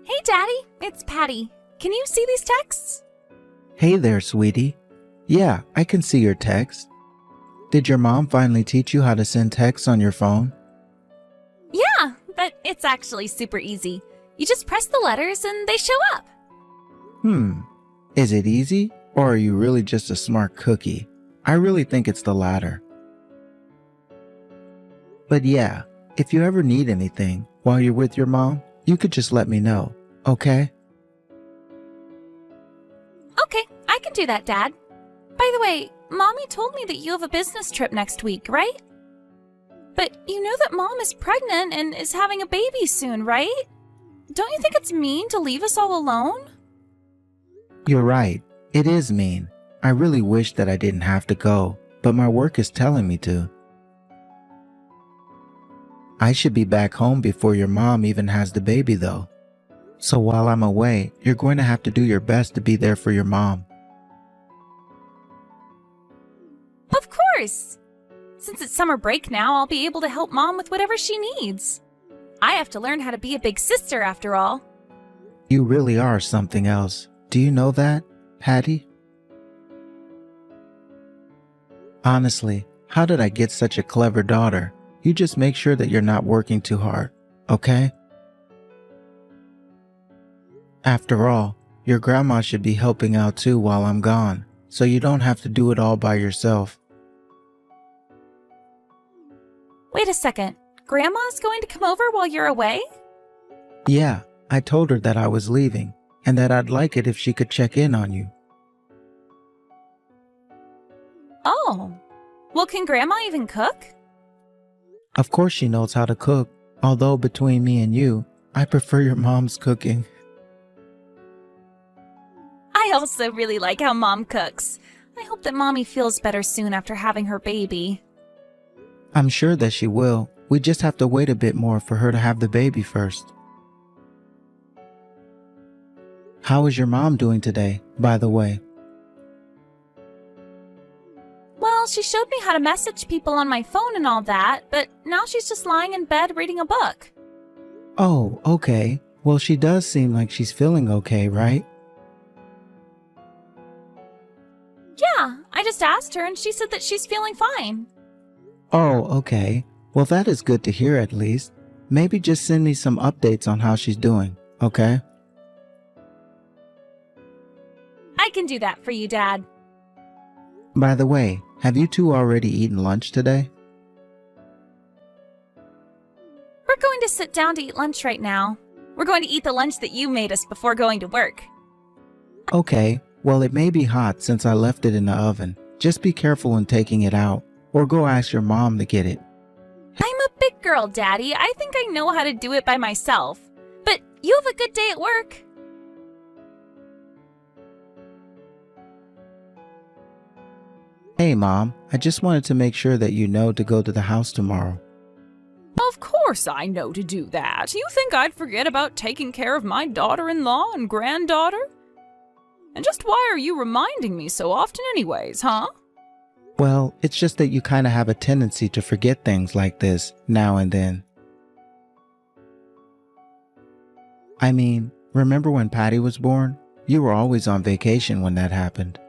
Hey, Daddy, it's Patty. Can you see these texts? Hey there, sweetie. Yeah, I can see your text. Did your mom finally teach you how to send texts on your phone? Yeah, but it's actually super easy. You just press the letters and they show up. Is it easy, or are you really just a smart cookie? I really think it's the latter. But yeah, if you ever need anything while you're with your mom, you could just let me know, okay? Okay, I can do that, Dad. By the way, Mommy told me that you have a business trip next week, right? But you know that Mom is pregnant and is having a baby soon, right? Don't you think it's mean to leave us all alone? You're right. It is mean. I really wish that I didn't have to go, but my work is telling me to. I should be back home before your mom even has the baby, though. So while I'm away, you're going to have to do your best to be there for your mom. Of course! Since it's summer break now, I'll be able to help Mom with whatever she needs. I have to learn how to be a big sister after all. You really are something else. Do you know that, Patty? Honestly, how did I get such a clever daughter? You just make sure that you're not working too hard, okay? After all, your grandma should be helping out too while I'm gone, so you don't have to do it all by yourself. Wait a second. Grandma's going to come over while you're away? Yeah, I told her that I was leaving, and that I'd like it if she could check in on you. Oh. Well, can Grandma even cook? Of course she knows how to cook, although between me and you, I prefer your mom's cooking. I also really like how Mom cooks. I hope that Mommy feels better soon after having her baby. I'm sure that she will. We just have to wait a bit more for her to have the baby first. How is your mom doing today, by the way? Well, she showed me how to message people on my phone and all that, but now she's just lying in bed reading a book. Oh, okay. Well, she does seem like she's feeling okay, right? Yeah, I just asked her and she said that she's feeling fine. Oh, okay. Well, that is good to hear at least. Maybe just send me some updates on how she's doing, okay? I can do that for you, Dad. By the way, have you two already eaten lunch today? We're going to sit down to eat lunch right now. We're going to eat the lunch that you made us before going to work. Okay, well, it may be hot since I left it in the oven. Just be careful when taking it out, or go ask your mom to get it. I'm a big girl, Daddy. I think I know how to do it by myself. But you have a good day at work. Hey, Mom, I just wanted to make sure that you know to go to the house tomorrow. Of course I know to do that. You think I'd forget about taking care of my daughter-in-law and granddaughter? And just why are you reminding me so often anyways, huh? Well, it's just that you kind of have a tendency to forget things like this now and then. I mean, remember when Patty was born? You were always on vacation when that happened.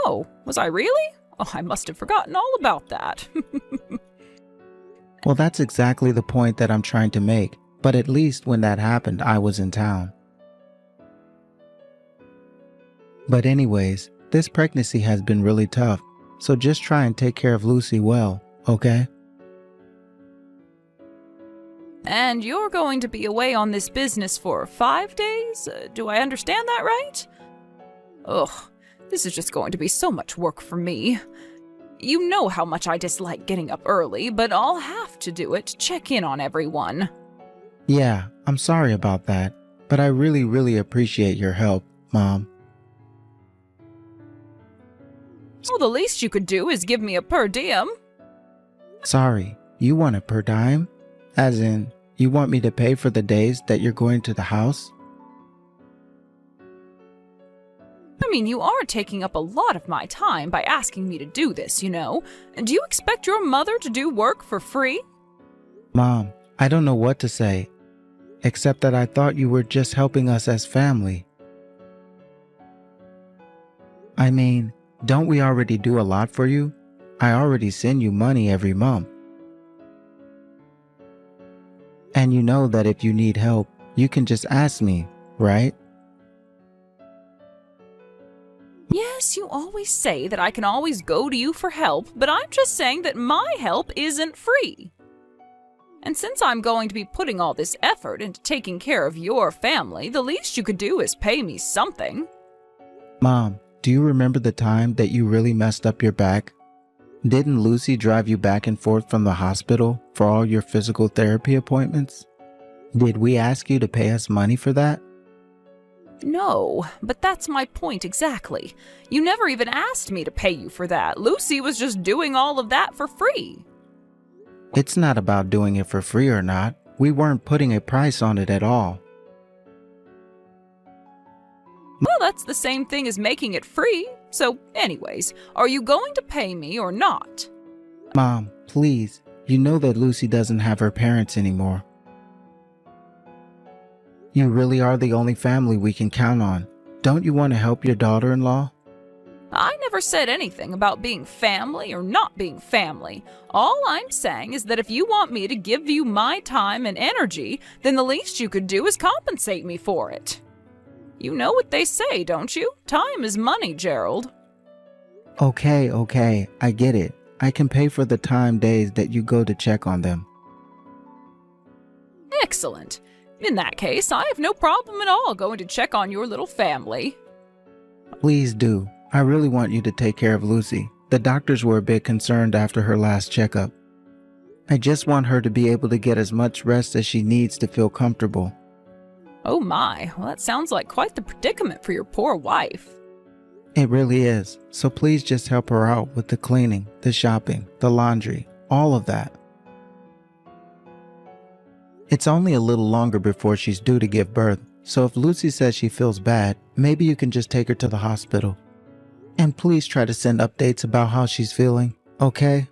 Oh, was I really? Oh, I must have forgotten all about that. Well, that's exactly the point that I'm trying to make, but at least when that happened, I was in town. But anyways, this pregnancy has been really tough, so just try and take care of Lucy well, okay? And you're going to be away on this business for 5 days? Do I understand that right? Ugh, this is just going to be so much work for me. You know how much I dislike getting up early, but I'll have to do it to check in on everyone. Yeah, I'm sorry about that, but I really appreciate your help, Mom. Well, the least you could do is give me a per diem. Sorry, you want a per dime? As in, you want me to pay for the days that you're going to the house? I mean, you are taking up a lot of my time by asking me to do this, you know. Do you expect your mother to do work for free? Mom, I don't know what to say, except that I thought you were just helping us as family. I mean, don't we already do a lot for you? I already send you money every month. And you know that if you need help, you can just ask me, right? Yes, you always say that I can always go to you for help, but I'm just saying that my help isn't free. And since I'm going to be putting all this effort into taking care of your family, the least you could do is pay me something. Mom, do you remember the time that you really messed up your back? Didn't Lucy drive you back and forth from the hospital for all your physical therapy appointments? Did we ask you to pay us money for that? No, but that's my point exactly. You never even asked me to pay you for that. Lucy was just doing all of that for free. It's not about doing it for free or not. We weren't putting a price on it at all. Well, that's the same thing as making it free. So, anyways, are you going to pay me or not? Mom, please, you know that Lucy doesn't have her parents anymore. You really are the only family we can count on. Don't you want to help your daughter-in-law? I never said anything about being family or not being family. All I'm saying is that if you want me to give you my time and energy, then the least you could do is compensate me for it. You know what they say, don't you? Time is money, Gerald. Okay, I get it. I can pay for the time days that you go to check on them. Excellent. In that case, I have no problem at all going to check on your little family. Please do. I really want you to take care of Lucy. The doctors were a bit concerned after her last checkup. I just want her to be able to get as much rest as she needs to feel comfortable. Oh my, well that sounds like quite the predicament for your poor wife. It really is. So please just help her out with the cleaning, the shopping, the laundry, all of that. It's only a little longer before she's due to give birth, so if Lucy says she feels bad, maybe you can just take her to the hospital. And please try to send updates about how she's feeling, okay?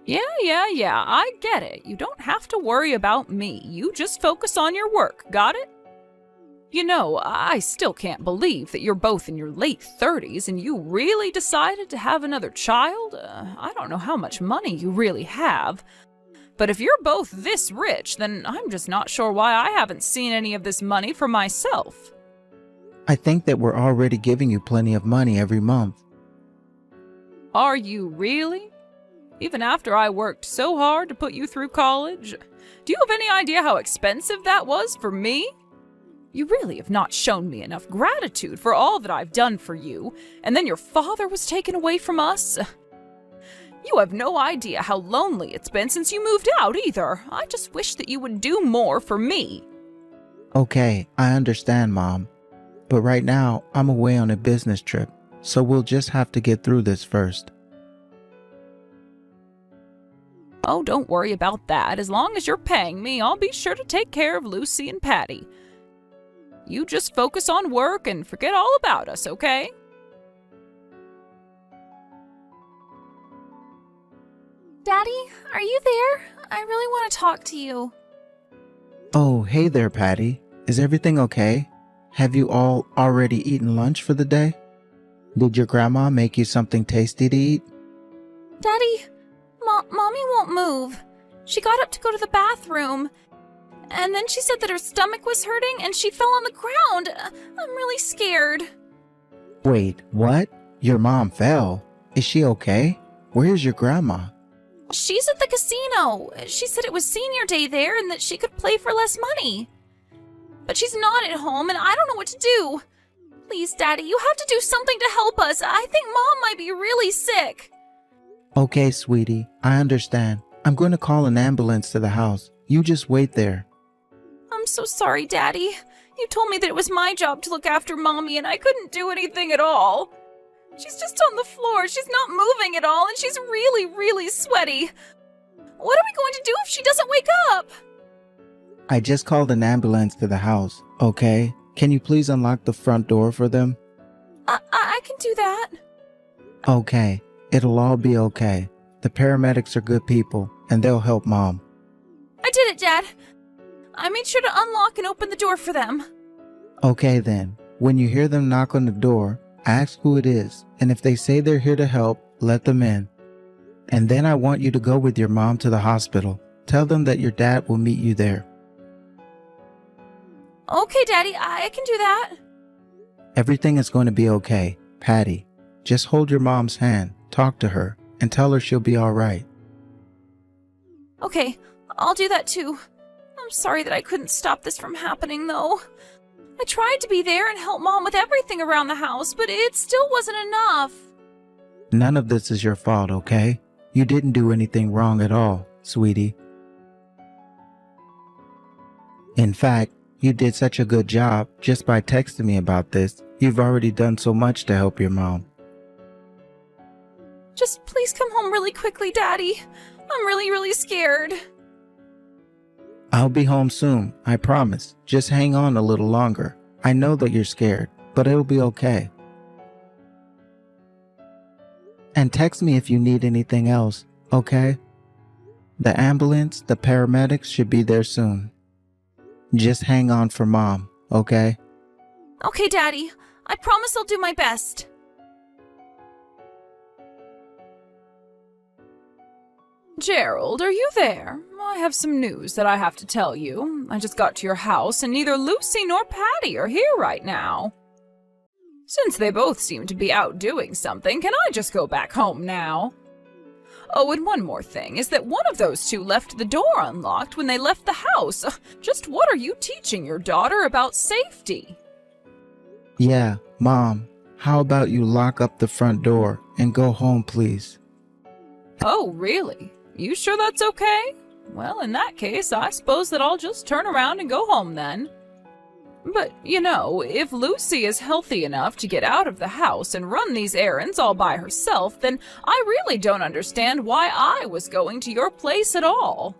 Yeah, I get it. You don't have to worry about me. You just focus on your work, got it? You know, I still can't believe that you're both in your late 30s and you really decided to have another child. I don't know how much money you really have. But if you're both this rich, then I'm just not sure why I haven't seen any of this money for myself. I think that we're already giving you plenty of money every month. Are you really? Even after I worked so hard to put you through college? Do you have any idea how expensive that was for me? You really have not shown me enough gratitude for all that I've done for you, and then your father was taken away from us. You have no idea how lonely it's been since you moved out either. I just wish that you would do more for me. Okay, I understand, Mom. But right now, I'm away on a business trip, so we'll just have to get through this first. Oh, don't worry about that. As long as you're paying me, I'll be sure to take care of Lucy and Patty. You just focus on work and forget all about us, okay? Daddy, are you there? I really want to talk to you. Oh, hey there, Patty. Is everything okay? Have you all already eaten lunch for the day? Did your grandma make you something tasty to eat? Daddy, Mommy won't move. She got up to go to the bathroom, and then she said that her stomach was hurting and she fell on the ground. I'm really scared. Wait, what? Your mom fell? Is she okay? Where's your grandma? She's at the casino. She said it was senior day there and that she could play for less money. But she's not at home and I don't know what to do. Please, Daddy, you have to do something to help us. I think Mom might be really sick. Okay, sweetie, I understand. I'm going to call an ambulance to the house. You just wait there. I'm so sorry, Daddy. You told me that it was my job to look after Mommy and I couldn't do anything at all. She's just on the floor. She's not moving at all and she's really, really sweaty. What are we going to do if she doesn't wake up? I just called an ambulance to the house, okay? Can you please unlock the front door for them? I can do that. Okay, it'll all be okay. The paramedics are good people, and they'll help Mom. I did it, Dad. I made sure to unlock and open the door for them. Okay then, when you hear them knock on the door, ask who it is, and if they say they're here to help, let them in. And then I want you to go with your mom to the hospital. Tell them that your dad will meet you there. Okay, Daddy, I can do that. Everything is going to be okay, Patty. Just hold your mom's hand, talk to her, and tell her she'll be all right. Okay, I'll do that too. I'm sorry that I couldn't stop this from happening, though. I tried to be there and help Mom with everything around the house, but it still wasn't enough. None of this is your fault, okay? You didn't do anything wrong at all, sweetie. In fact, you did such a good job just by texting me about this. You've already done so much to help your mom. Just please come home really quickly, Daddy. I'm really scared. I'll be home soon, I promise. Just hang on a little longer. I know that you're scared, but it'll be okay. And text me if you need anything else, okay? The ambulance, the paramedics should be there soon. Just hang on for Mom, okay? Okay, Daddy. I promise I'll do my best. Gerald, are you there? I have some news that I have to tell you. I just got to your house and neither Lucy nor Patty are here right now. Since they both seem to be out doing something, can I just go back home now? Oh, and one more thing is that one of those two left the door unlocked when they left the house. Just what are you teaching your daughter about safety? Yeah, Mom, how about you lock up the front door and go home, please? Oh, really? You sure that's okay? Well, in that case, I suppose that I'll just turn around and go home then. But, you know, if Lucy is healthy enough to get out of the house and run these errands all by herself, then I really don't understand why I was going to your place at all.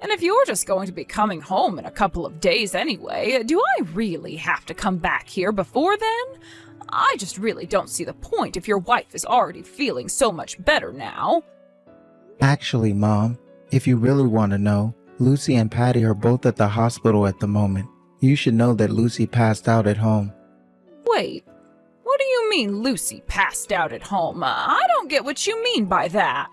And if you're just going to be coming home in a couple of days anyway, do I really have to come back here before then? I just really don't see the point if your wife is already feeling so much better now. Actually, Mom, if you really want to know, Lucy and Patty are both at the hospital at the moment. You should know that Lucy passed out at home. Wait, what do you mean Lucy passed out at home? I don't get what you mean by that.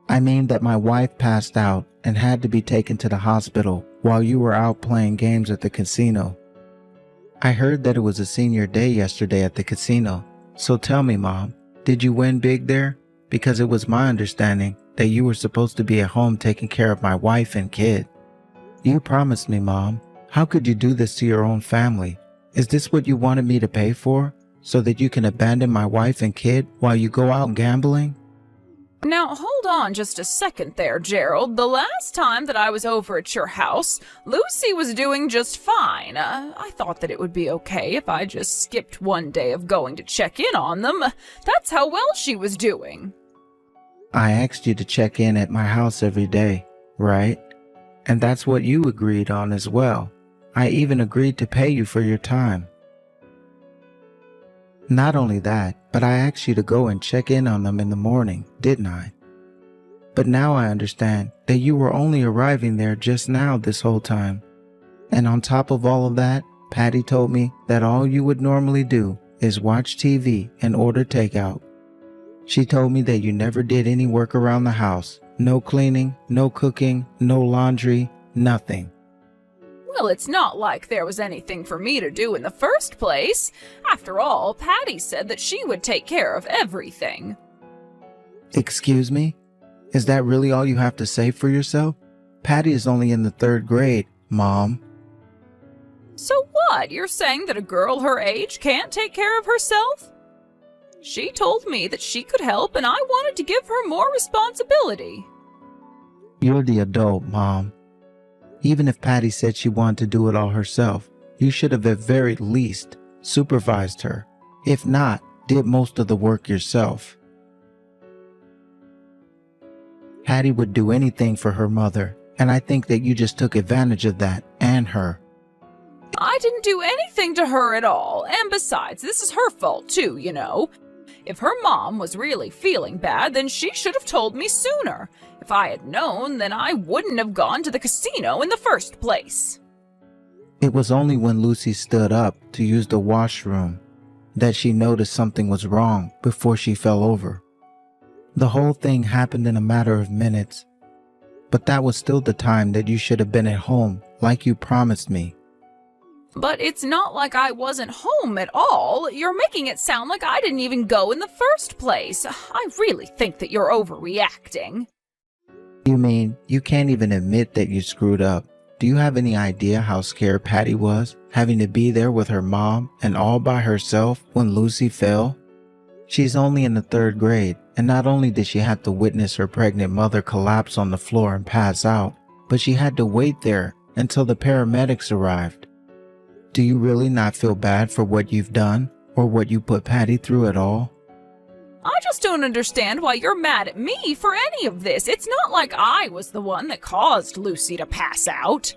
I mean that my wife passed out and had to be taken to the hospital while you were out playing games at the casino. I heard that it was a senior day yesterday at the casino. So tell me, Mom, did you win big there? Because it was my understanding that you were supposed to be at home taking care of my wife and kid. You promised me, Mom. How could you do this to your own family? Is this what you wanted me to pay for? So that you can abandon my wife and kid while you go out gambling? Now, hold on just a second there, Gerald. The last time that I was over at your house, Lucy was doing just fine. I thought that it would be okay if I just skipped one day of going to check in on them. That's how well she was doing. I asked you to check in at my house every day, right? And that's what you agreed on as well. I even agreed to pay you for your time. Not only that, but I asked you to go and check in on them in the morning, didn't I? But now I understand that you were only arriving there just now this whole time. And on top of all of that, Patty told me that all you would normally do is watch TV and order takeout. She told me that you never did any work around the house. No cleaning, no cooking, no laundry, nothing. Well, it's not like there was anything for me to do in the first place. After all, Patty said that she would take care of everything. Excuse me? Is that really all you have to say for yourself? Patty is only in the 3rd grade, Mom. So what? You're saying that a girl her age can't take care of herself? She told me that she could help and I wanted to give her more responsibility. You're the adult, Mom. Even if Patty said she wanted to do it all herself, you should have at very least supervised her. If not, did most of the work yourself. Patty would do anything for her mother, and I think that you just took advantage of that and her. I didn't do anything to her at all, and besides, this is her fault too, you know. If her mom was really feeling bad, then she should have told me sooner. If I had known, then I wouldn't have gone to the casino in the first place. It was only when Lucy stood up to use the washroom that she noticed something was wrong before she fell over. The whole thing happened in a matter of minutes, but that was still the time that you should have been at home like you promised me. But it's not like I wasn't home at all. You're making it sound like I didn't even go in the first place. I really think that you're overreacting. You mean you can't even admit that you screwed up? Do you have any idea how scared Patty was, having to be there with her mom and all by herself when Lucy fell? She's only in the 3rd grade, and not only did she have to witness her pregnant mother collapse on the floor and pass out, but she had to wait there until the paramedics arrived. Do you really not feel bad for what you've done or what you put Patty through at all? I just don't understand why you're mad at me for any of this. It's not like I was the one that caused Lucy to pass out.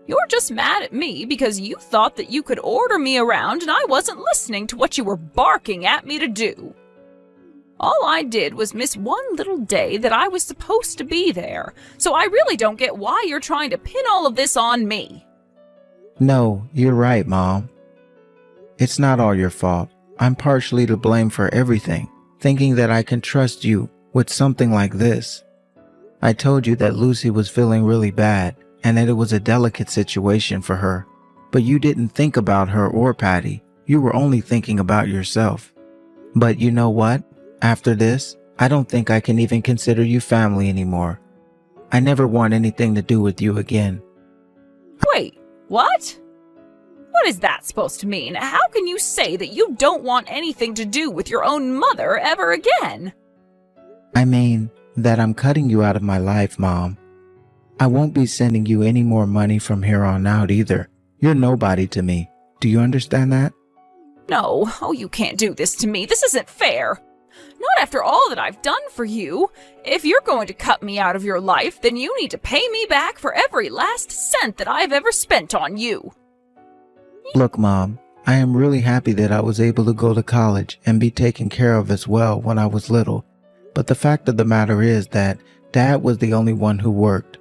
You're just mad at me because you thought that you could order me around and I wasn't listening to what you were barking at me to do. All I did was miss one little day that I was supposed to be there, so I really don't get why you're trying to pin all of this on me. No, you're right, Mom. It's not all your fault. I'm partially to blame for everything, thinking that I can trust you with something like this. I told you that Lucy was feeling really bad and that it was a delicate situation for her, but you didn't think about her or Patty. You were only thinking about yourself. But you know what? After this, I don't think I can even consider you family anymore. I never want anything to do with you again. Wait, what? What is that supposed to mean? How can you say that you don't want anything to do with your own mother ever again? I mean that I'm cutting you out of my life, Mom. I won't be sending you any more money from here on out either. You're nobody to me. Do you understand that? No, oh, you can't do this to me. This isn't fair. Not after all that I've done for you. If you're going to cut me out of your life, then you need to pay me back for every last cent that I've ever spent on you. Look, Mom, I am really happy that I was able to go to college and be taken care of as well when I was little. But the fact of the matter is that Dad was the only one who worked.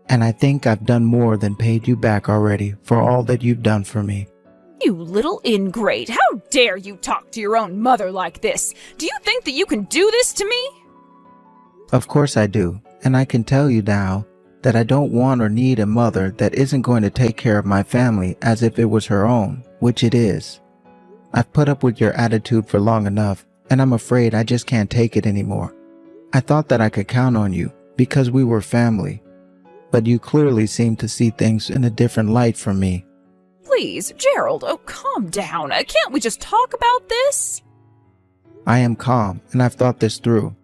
And I think I've done more than paid you back already for all that you've done for me. You little ingrate. How dare you talk to your own mother like this? Do you think that you can do this to me? Of course I do. And I can tell you now that I don't want or need a mother that isn't going to take care of my family as if it was her own, which it is. I've put up with your attitude for long enough, and I'm afraid I just can't take it anymore. I thought that I could count on you because we were family, but you clearly seem to see things in a different light from me. Please, Gerald, oh, calm down. Can't we just talk about this? I am calm, and I've thought this through.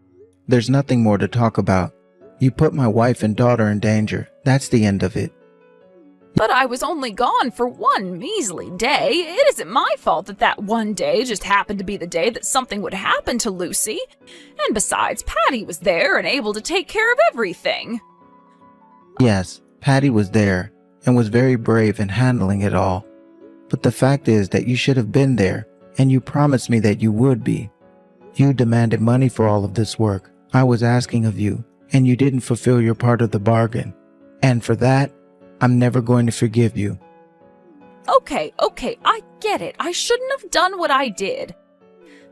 There's nothing more to talk about. You put my wife and daughter in danger. That's the end of it. But I was only gone for one measly day. It isn't my fault that that one day just happened to be the day that something would happen to Lucy. And besides, Patty was there and able to take care of everything. Yes, Patty was there and was very brave in handling it all. But the fact is that you should have been there, and you promised me that you would be. You demanded money for all of this work I was asking of you, and you didn't fulfill your part of the bargain. And for that, I'm never going to forgive you. Okay, I get it. I shouldn't have done what I did.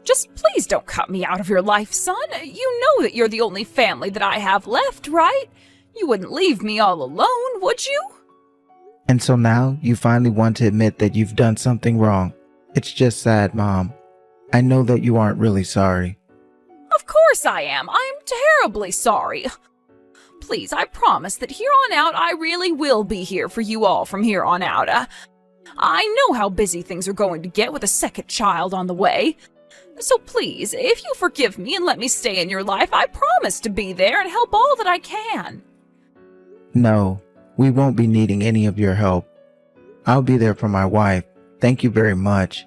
Just please don't cut me out of your life, son. You know that you're the only family that I have left, right? You wouldn't leave me all alone, would you? And so now you finally want to admit that you've done something wrong. It's just sad, Mom. I know that you aren't really sorry. Of course I am. I'm terribly sorry. Please, I promise that here on out, I really will be here for you all from here on out. I know how busy things are going to get with a second child on the way. So please, if you forgive me and let me stay in your life, I promise to be there and help all that I can. No, we won't be needing any of your help. I'll be there for my wife. Thank you very much.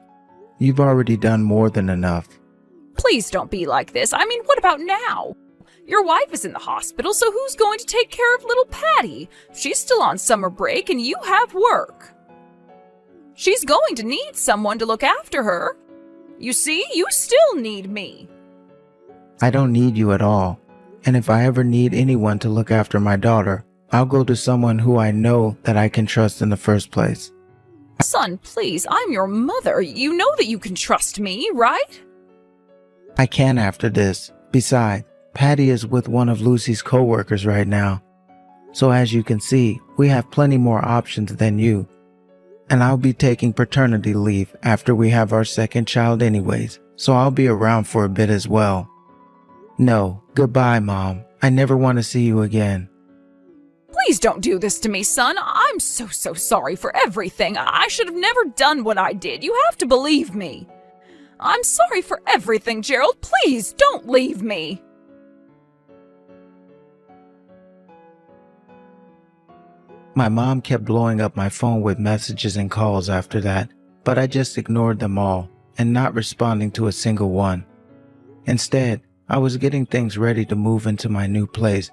You've already done more than enough. Please don't be like this. I mean, what about now? Your wife is in the hospital, so who's going to take care of little Patty? She's still on summer break and you have work. She's going to need someone to look after her. You see, you still need me. I don't need you at all. And if I ever need anyone to look after my daughter, I'll go to someone who I know that I can trust in the first place. Son, please, I'm your mother. You know that you can trust me, right? I can after this. Besides, Patty is with one of Lucy's co-workers right now. So as you can see, we have plenty more options than you. And I'll be taking paternity leave after we have our second child anyways, so I'll be around for a bit as well. No, goodbye, Mom. I never want to see you again. Please don't do this to me, son. I'm so sorry for everything. I should have never done what I did. You have to believe me. I'm sorry for everything, Gerald. Please don't leave me. My mom kept blowing up my phone with messages and calls after that, but I just ignored them all and not responding to a single one. Instead, I was getting things ready to move into my new place.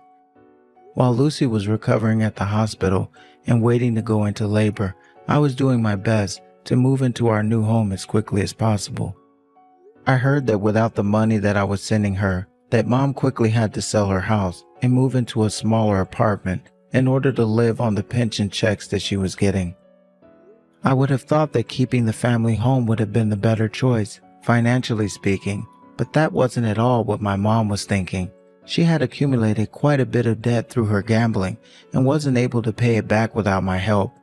While Lucy was recovering at the hospital and waiting to go into labor, I was doing my best to move into our new home as quickly as possible. I heard that without the money that I was sending her, that Mom quickly had to sell her house and move into a smaller apartment in order to live on the pension checks that she was getting. I would have thought that keeping the family home would have been the better choice, financially speaking, but that wasn't at all what my mom was thinking. She had accumulated quite a bit of debt through her gambling and wasn't able to pay it back without my help.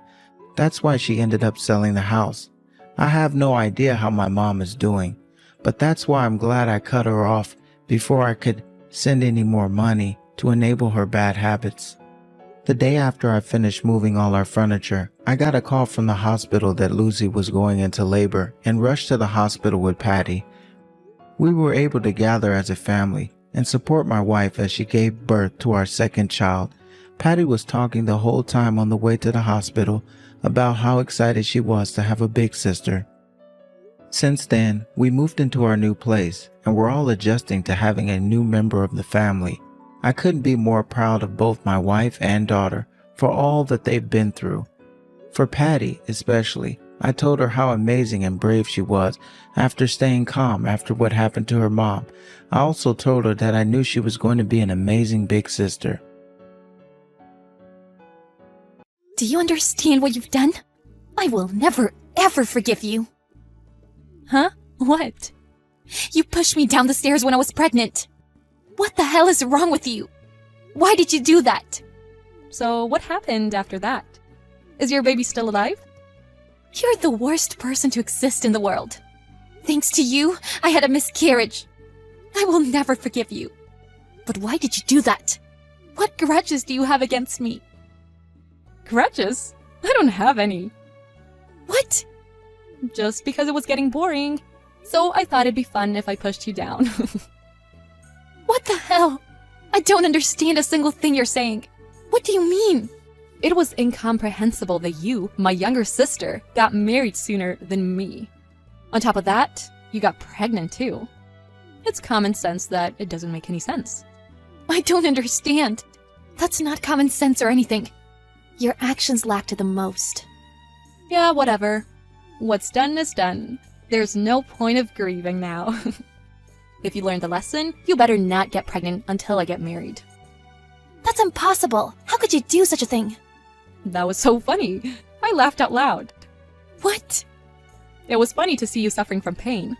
That's why she ended up selling the house. I have no idea how my mom is doing, but that's why I'm glad I cut her off before I could send any more money to enable her bad habits. The day after I finished moving all our furniture, I got a call from the hospital that Lucy was going into labor and rushed to the hospital with Patty. We were able to gather as a family and support my wife as she gave birth to our second child. Patty was talking the whole time on the way to the hospital about how excited she was to have a big sister. Since then, we moved into our new place and we're all adjusting to having a new member of the family. I couldn't be more proud of both my wife and daughter for all that they've been through. For Patty especially, I told her how amazing and brave she was after staying calm after what happened to her mom. I also told her that I knew she was going to be an amazing big sister. Do you understand what you've done? I will never, ever forgive you. Huh? What? You pushed me down the stairs when I was pregnant. What the hell is wrong with you? Why did you do that? So what happened after that? Is your baby still alive? You're the worst person to exist in the world. Thanks to you, I had a miscarriage. I will never forgive you. But why did you do that? What grudges do you have against me? Grudges? I don't have any. What? Just because it was getting boring. So I thought it'd be fun if I pushed you down. What the hell? I don't understand a single thing you're saying. What do you mean? It was incomprehensible that you, my younger sister, got married sooner than me. On top of that, you got pregnant too. It's common sense that it doesn't make any sense. I don't understand. That's not common sense or anything. Your actions lacked the most. Yeah, whatever. What's done is done. There's no point of grieving now. If you learned the lesson, you better not get pregnant until I get married. That's impossible. How could you do such a thing? That was so funny. I laughed out loud. What? It was funny to see you suffering from pain.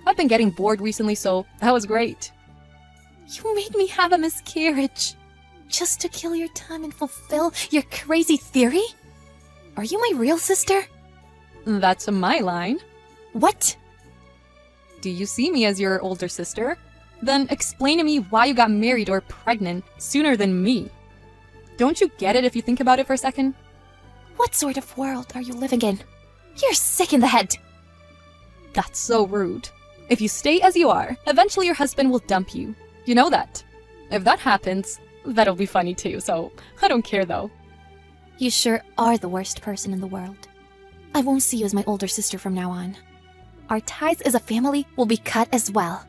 I've been getting bored recently, so that was great. You made me have a miscarriage. Just to kill your time and fulfill your crazy theory? Are you my real sister? That's my line. What? Do you see me as your older sister? Then explain to me why you got married or pregnant sooner than me. Don't you get it if you think about it for a second? What sort of world are you living in? You're sick in the head. That's so rude. If you stay as you are, eventually your husband will dump you. You know that. If that happens, that'll be funny too, so I don't care though. You sure are the worst person in the world. I won't see you as my older sister from now on. Our ties as a family will be cut as well.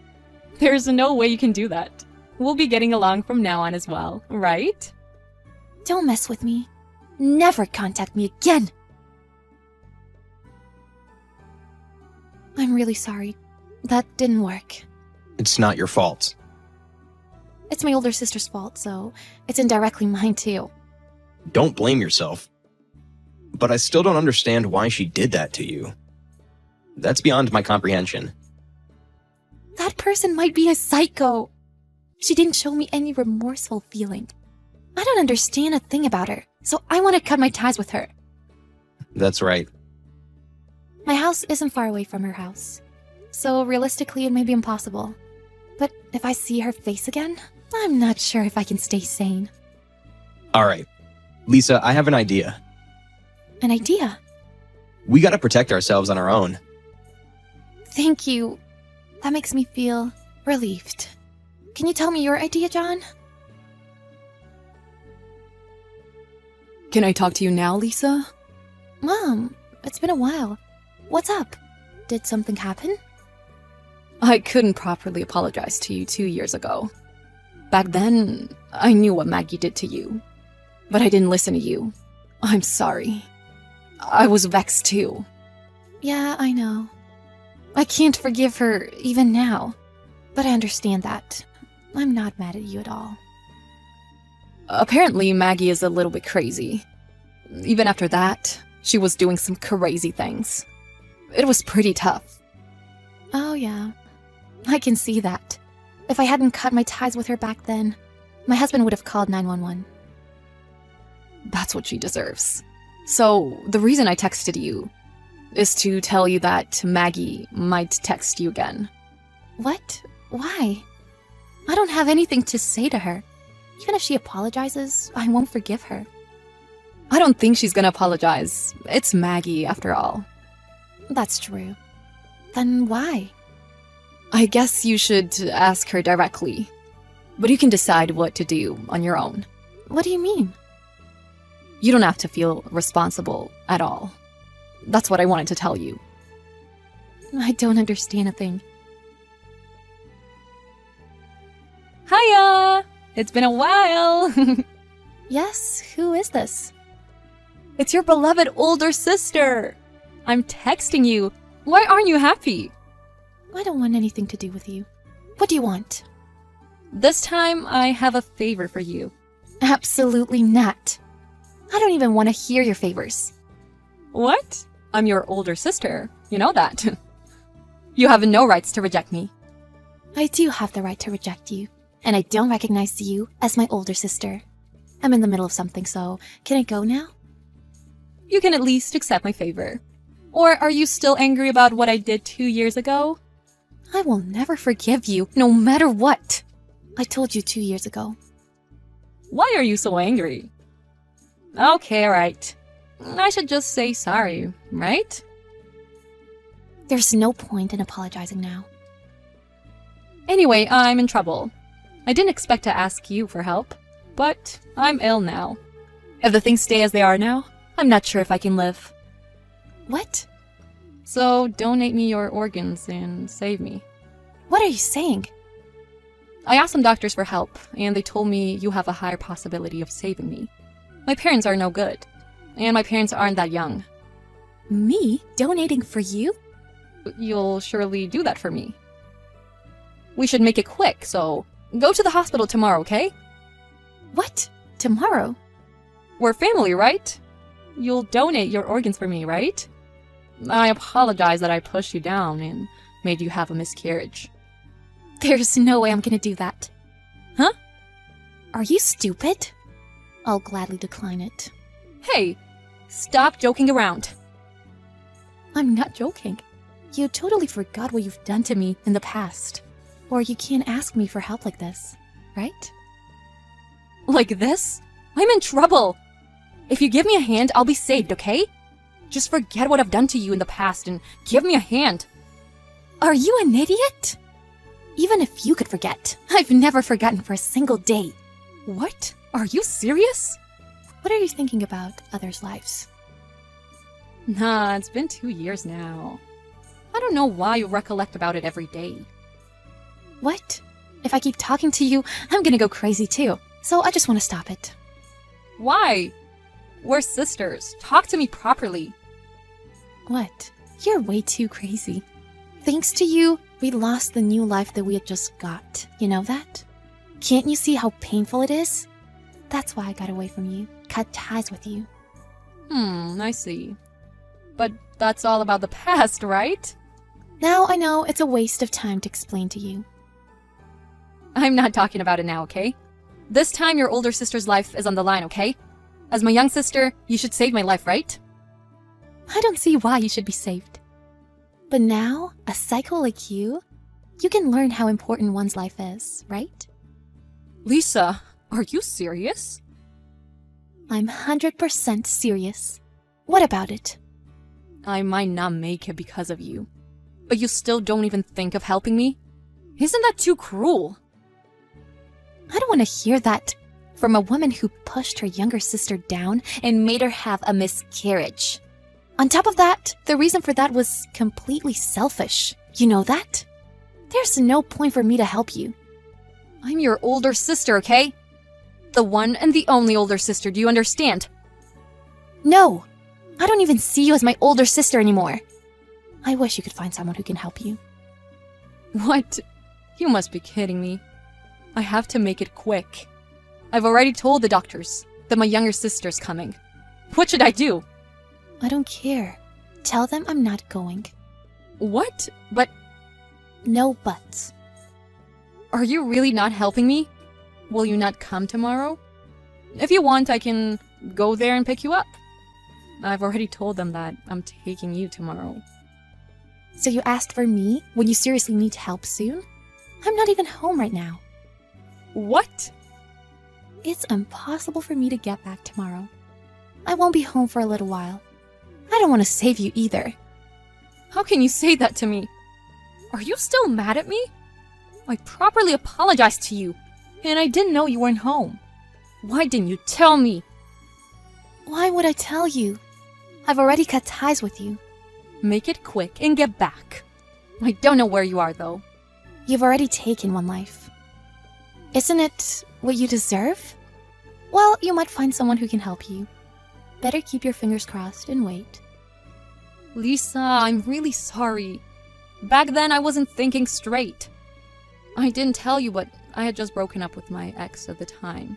There's no way you can do that. We'll be getting along from now on as well, right? Don't mess with me. Never contact me again. I'm really sorry. That didn't work. It's not your fault. It's my older sister's fault, so it's indirectly mine too. Don't blame yourself. But I still don't understand why she did that to you. That's beyond my comprehension. That person might be a psycho. She didn't show me any remorseful feeling. I don't understand a thing about her, so I want to cut my ties with her. That's right. My house isn't far away from her house, so realistically it may be impossible. But if I see her face again, I'm not sure if I can stay sane. All right. Lisa, I have an idea. An idea? We gotta protect ourselves on our own. Thank you. That makes me feel relieved. Can you tell me your idea, John? Can I talk to you now, Lisa? Mom, it's been a while. What's up? Did something happen? I couldn't properly apologize to you 2 years ago. Back then, I knew what Maggie did to you. But I didn't listen to you. I'm sorry. I was vexed too. Yeah, I know. I can't forgive her even now. But I understand that. I'm not mad at you at all. Apparently, Maggie is a little bit crazy. Even after that, she was doing some crazy things. It was pretty tough. Oh, yeah. I can see that. If I hadn't cut my ties with her back then, my husband would have called 911. That's what she deserves. So, the reason I texted you is to tell you that Maggie might text you again. What? Why? I don't have anything to say to her. Even if she apologizes, I won't forgive her. I don't think she's gonna apologize. It's Maggie, after all. That's true. Then why? I guess you should ask her directly. But you can decide what to do on your own. What do you mean? You don't have to feel responsible at all. That's what I wanted to tell you. I don't understand a thing. Hiya! It's been a while! Yes, who is this? It's your beloved older sister! I'm texting you. Why aren't you happy? I don't want anything to do with you. What do you want? This time, I have a favor for you. Absolutely not. I don't even want to hear your favors. What? I'm your older sister. You know that. You have no rights to reject me. I do have the right to reject you, and I don't recognize you as my older sister. I'm in the middle of something, so can I go now? You can at least accept my favor. Or are you still angry about what I did 2 years ago? I will never forgive you, no matter what. I told you 2 years ago. Why are you so angry? Okay, alright. I should just say sorry, right? There's no point in apologizing now. Anyway, I'm in trouble. I didn't expect to ask you for help, but I'm ill now. If the things stay as they are now, I'm not sure if I can live. What? So donate me your organs and save me. What are you saying? I asked some doctors for help, and they told me you have a higher possibility of saving me. My parents are no good, and my parents aren't that young. Me? Donating for you? You'll surely do that for me. We should make it quick, so go to the hospital tomorrow, okay? What? Tomorrow? We're family, right? You'll donate your organs for me, right? I apologize that I pushed you down and made you have a miscarriage. There's no way I'm gonna do that. Huh? Are you stupid? I'll gladly decline it. Hey, stop joking around. I'm not joking. You totally forgot what you've done to me in the past. Or you can't ask me for help like this, right? Like this? I'm in trouble. If you give me a hand, I'll be saved, okay? Just forget what I've done to you in the past and give me a hand. Are you an idiot? Even if you could forget, I've never forgotten for a single day. What? Are you serious? What are you thinking about others' lives? Nah, it's been 2 years now. I don't know why you recollect about it every day. What? If I keep talking to you, I'm gonna go crazy too. So I just want to stop it. Why? We're sisters. Talk to me properly. What? You're way too crazy. Thanks to you, We lost the new life that we had just got. You know that? Can't you see how painful it is? That's why I got away from you, cut ties with you. I see. But that's all about the past, right? Now I know it's a waste of time to explain to you. I'm not talking about it now, okay? This time your older sister's life is on the line, okay? As my young sister, you should save my life, right? I don't see why you should be saved. But now, a psycho like you can learn how important one's life is, right? Lisa, are you serious? I'm 100% serious. What about it? I might not make it because of you. But you still don't even think of helping me? Isn't that too cruel? I don't want to hear that from a woman who pushed her younger sister down and made her have a miscarriage. On top of that, the reason for that was completely selfish. You know that? There's no point for me to help you. I'm your older sister, okay? The one and the only older sister, do you understand? No, I don't even see you as my older sister anymore. I wish you could find someone who can help you. What? You must be kidding me. I have to make it quick. I've already told the doctors that my younger sister's coming. What should I do? I don't care. Tell them I'm not going. What? But No buts. are you really not helping me? Will you not come tomorrow? If you want, I can go there and pick you up. I've already told them that I'm taking you tomorrow. So you asked for me when you seriously need help soon? I'm not even home right now. What? It's impossible for me to get back tomorrow. I won't be home for a little while. I don't want to save you either. How can you say that to me? Are you still mad at me? I properly apologized to you, and I didn't know you weren't home. Why didn't you tell me? Why would I tell you? I've already cut ties with you. Make it quick and get back. I don't know where you are, though. You've already taken one life. Isn't it what you deserve? Well, you might find someone who can help you. Better keep your fingers crossed and wait. Lisa, I'm really sorry. Back then, I wasn't thinking straight. I didn't tell you, but I had just broken up with my ex at the time.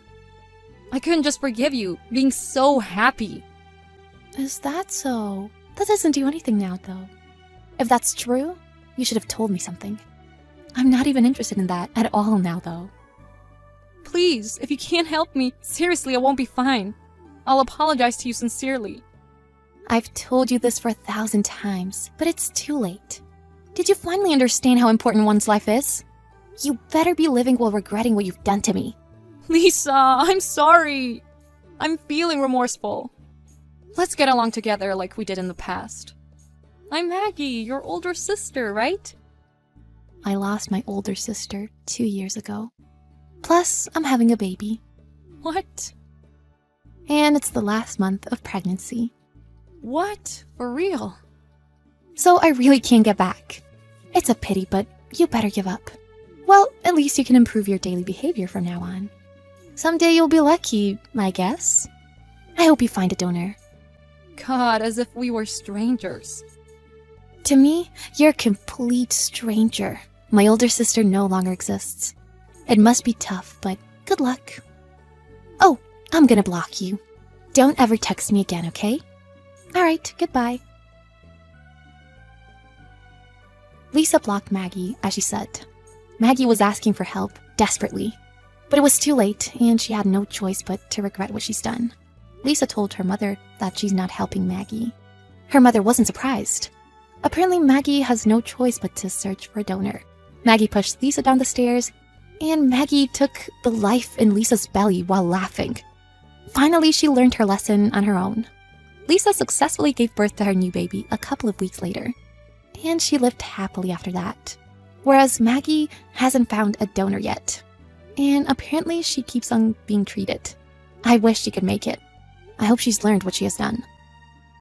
I couldn't just forgive you, being so happy. Is that so? That doesn't do anything now, though. If that's true, you should have told me something. I'm not even interested in that at all now, though. Please, if you can't help me, seriously, I won't be fine. I'll apologize to you sincerely. I've told you this for 1,000 times, but it's too late. Did you finally understand how important one's life is? You better be living while regretting what you've done to me. Lisa, I'm sorry. I'm feeling remorseful. Let's get along together like we did in the past. I'm Maggie, your older sister, right? I lost my older sister 2 years ago. Plus, I'm having a baby. What? And it's the last month of pregnancy. What? For real? So I really can't get back. It's a pity, but you better give up. Well, at least you can improve your daily behavior from now on. Someday you'll be lucky, I guess. I hope you find a donor. God, as if we were strangers. To me, you're a complete stranger. My older sister no longer exists. It must be tough, but good luck. Oh, I'm gonna block you. Don't ever text me again, okay? Alright, goodbye. Lisa blocked Maggie, as she said. Maggie was asking for help, desperately. But it was too late, and she had no choice but to regret what she's done. Lisa told her mother that she's not helping Maggie. Her mother wasn't surprised. Apparently, Maggie has no choice but to search for a donor. Maggie pushed Lisa down the stairs, and Maggie took the life in Lisa's belly while laughing. Finally, she learned her lesson on her own. Lisa successfully gave birth to her new baby a couple of weeks later, and she lived happily after that. Whereas Maggie hasn't found a donor yet, and apparently she keeps on being treated. I wish she could make it. I hope she's learned what she has done.